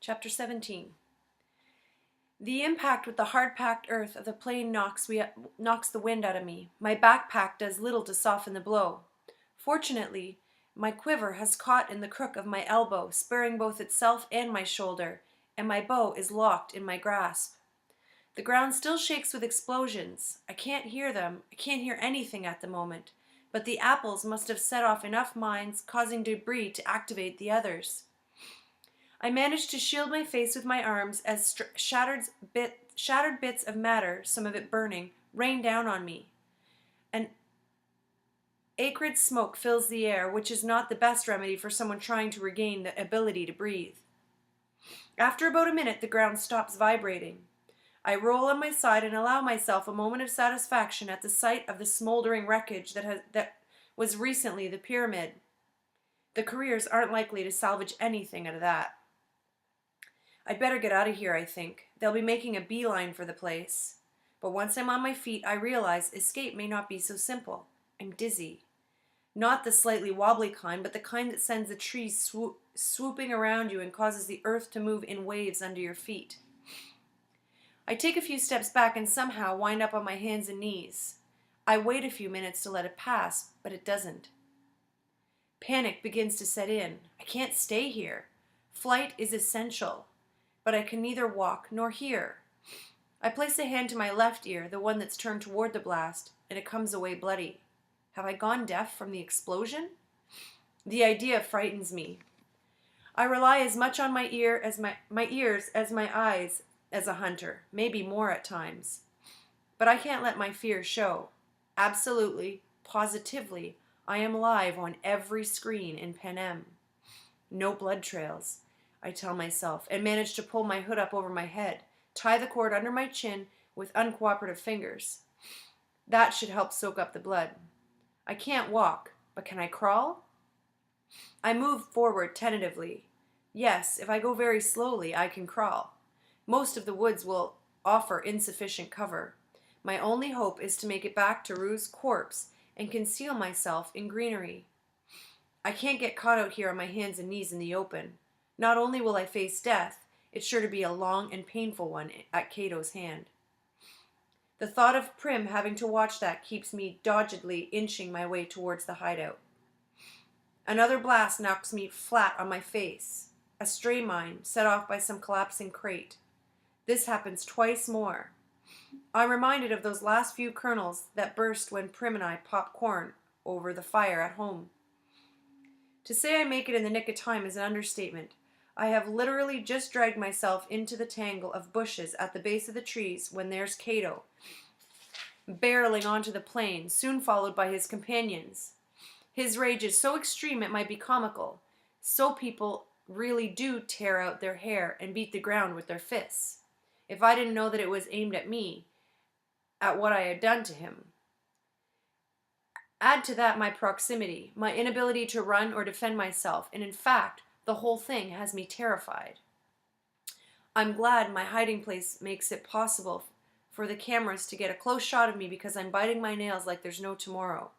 Chapter 17. The impact with the hard-packed earth of the plane knocks the wind out of me. My backpack does little to soften the blow. Fortunately, my quiver has caught in the crook of my elbow, sparing both itself and my shoulder, and my bow is locked in my grasp. The ground still shakes with explosions. I can't hear them. I can't hear anything at the moment, but the apples must have set off enough mines, causing debris to activate the others. I managed to shield my face with my arms as shattered bits of matter, some of it burning, rain down on me. An acrid smoke fills the air, which is not the best remedy for someone trying to regain the ability to breathe. After about a minute, the ground stops vibrating. I roll on my side and allow myself a moment of satisfaction at the sight of the smoldering wreckage that was recently the pyramid. The careers aren't likely to salvage anything out of that. I'd better get out of here, I think. They'll be making a beeline for the place. But once I'm on my feet, I realize escape may not be so simple. I'm dizzy. Not the slightly wobbly kind, but the kind that sends the trees swooping around you and causes the earth to move in waves under your feet. I take a few steps back and somehow wind up on my hands and knees. I wait a few minutes to let it pass, but it doesn't. Panic begins to set in. I can't stay here. Flight is essential. But I can neither walk nor hear. I place a hand to my left ear, the one that's turned toward the blast, and it comes away bloody. Have I gone deaf from the explosion? The idea frightens me. I rely as much on my ears as my eyes as a hunter, maybe more at times. But I can't let my fear show. Absolutely, positively, I am live on every screen in Panem. No blood trails, I tell myself, and manage to pull my hood up over my head, tie the cord under my chin with uncooperative fingers. That should help soak up the blood. I can't walk, but can I crawl? I move forward tentatively. Yes, if I go very slowly, I can crawl. Most of the woods will offer insufficient cover. My only hope is to make it back to Rue's corpse and conceal myself in greenery. I can't get caught out here on my hands and knees in the open. Not only will I face death, it's sure to be a long and painful one at Cato's hand. The thought of Prim having to watch that keeps me doggedly inching my way towards the hideout. Another blast knocks me flat on my face. A stray mine set off by some collapsing crate. This happens twice more. I'm reminded of those last few kernels that burst when Prim and I popped corn over the fire at home. To say I make it in the nick of time is an understatement. I have literally just dragged myself into the tangle of bushes at the base of the trees when there's Cato, barreling onto the plain, soon followed by his companions. His rage is so extreme it might be comical. So people really do tear out their hair and beat the ground with their fists. If I didn't know that it was aimed at me, at what I had done to him. Add to that my proximity, my inability to run or defend myself, and in fact, the whole thing has me terrified. I'm glad my hiding place makes it possible for the cameras to get a close shot of me because I'm biting my nails like there's no tomorrow.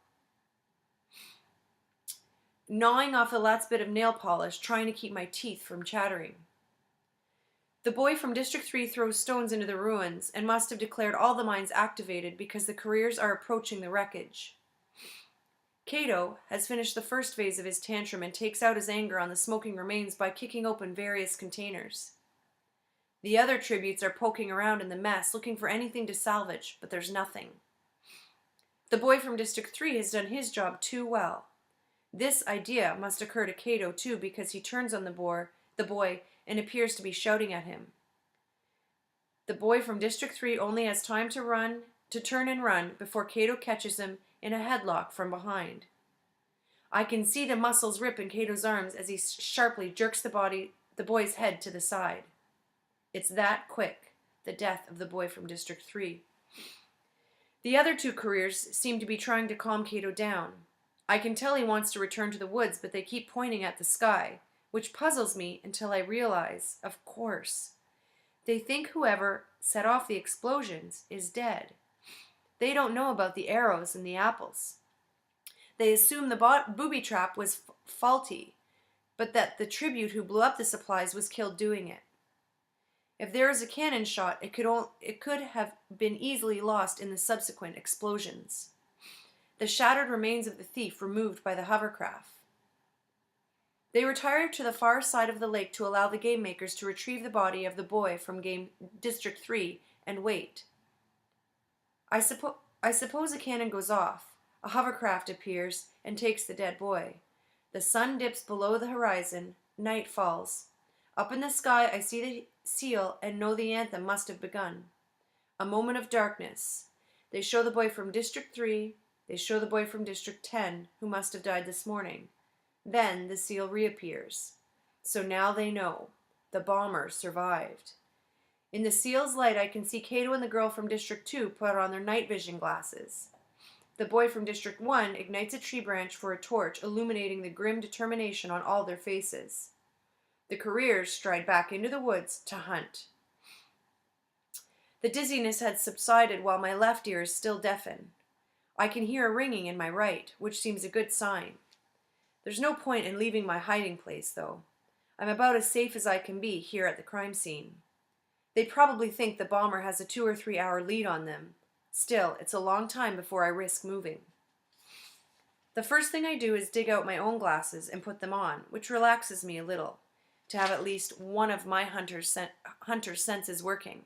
Gnawing off the last bit of nail polish, trying to keep my teeth from chattering. The boy from District 3 throws stones into the ruins and must have declared all the mines activated because the careers are approaching the wreckage. Cato has finished the first phase of his tantrum and takes out his anger on the smoking remains by kicking open various containers. The other tributes are poking around in the mess, looking for anything to salvage, but there's nothing. The boy from District 3 has done his job too well. This idea must occur to Cato too because he turns on the boy and appears to be shouting at him. The boy from District 3 only has time to turn and run before Cato catches him in a headlock from behind. I can see the muscles rip in Cato's arms as he sharply jerks the boy's head to the side. It's that quick, the death of the boy from District 3. The other two careers seem to be trying to calm Cato down. I can tell he wants to return to the woods, but they keep pointing at the sky, which puzzles me until I realize, of course, they think whoever set off the explosions is dead. They don't know about the arrows and the apples. They assume the booby trap was faulty, but that the tribute who blew up the supplies was killed doing it. If there is a cannon shot, it could have been easily lost in the subsequent explosions. The shattered remains of the thief removed by the hovercraft. They retired to the far side of the lake to allow the game makers to retrieve the body of the boy from District 3 and wait. I suppose a cannon goes off. A hovercraft appears and takes the dead boy. The sun dips below the horizon. Night falls. Up in the sky I see the seal and know the anthem must have begun. A moment of darkness. They show the boy from District 3. They show the boy from District 10, who must have died this morning. Then the seal reappears. So now they know. The bomber survived. In the seal's light, I can see Kato and the girl from District 2 put on their night vision glasses. The boy from District 1 ignites a tree branch for a torch, illuminating the grim determination on all their faces. The careers stride back into the woods to hunt. The dizziness had subsided while my left ear is still deafened. I can hear a ringing in my right, which seems a good sign. There's no point in leaving my hiding place, though. I'm about as safe as I can be here at the crime scene. They probably think the bomber has a 2 or 3 hour lead on them. Still, it's a long time before I risk moving. The first thing I do is dig out my own glasses and put them on, which relaxes me a little, to have at least one of my hunter's senses working.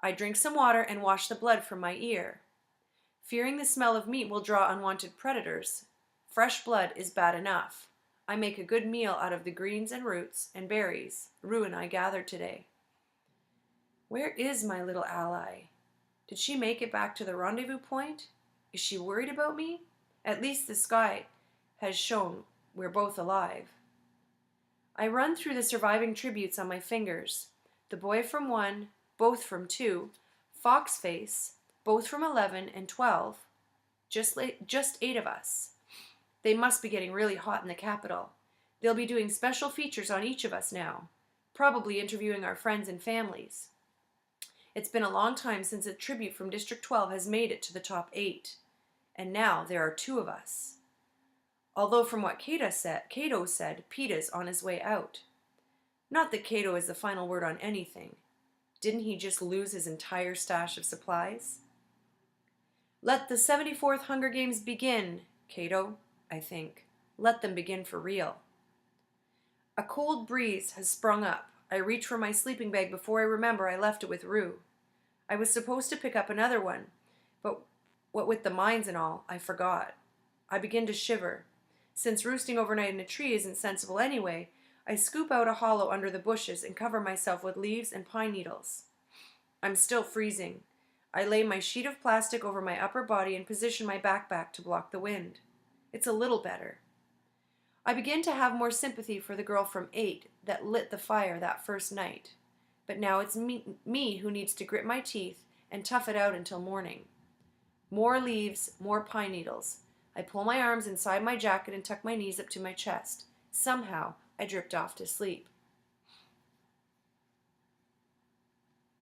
I drink some water and wash the blood from my ear. Fearing the smell of meat will draw unwanted predators, fresh blood is bad enough. I make a good meal out of the greens and roots and berries Rue and I gathered today. Where is my little ally? Did she make it back to the rendezvous point? Is she worried about me? At least the sky has shown we're both alive. I run through the surviving tributes on my fingers. The boy from 1, both from 2, Foxface, both from 11 and 12. Just 8 of us. They must be getting really hot in the capital. They'll be doing special features on each of us now, probably interviewing our friends and families. It's been a long time since a tribute from District 12 has made it to the top 8. And now there are 2 of us. Although from what Kato said, Peta's on his way out. Not that Kato is the final word on anything. Didn't he just lose his entire stash of supplies? Let the 74th Hunger Games begin, Kato, I think. Let them begin for real. A cold breeze has sprung up. I reach for my sleeping bag before I remember I left it with Rue. I was supposed to pick up another one, but what with the mines and all, I forgot. I begin to shiver. Since roosting overnight in a tree isn't sensible anyway, I scoop out a hollow under the bushes and cover myself with leaves and pine needles. I'm still freezing. I lay my sheet of plastic over my upper body and position my backpack to block the wind. It's a little better. I begin to have more sympathy for the girl from 8 that lit the fire that first night. But now it's me who needs to grit my teeth and tough it out until morning. More leaves, more pine needles. I pull my arms inside my jacket and tuck my knees up to my chest. Somehow, I drift off to sleep.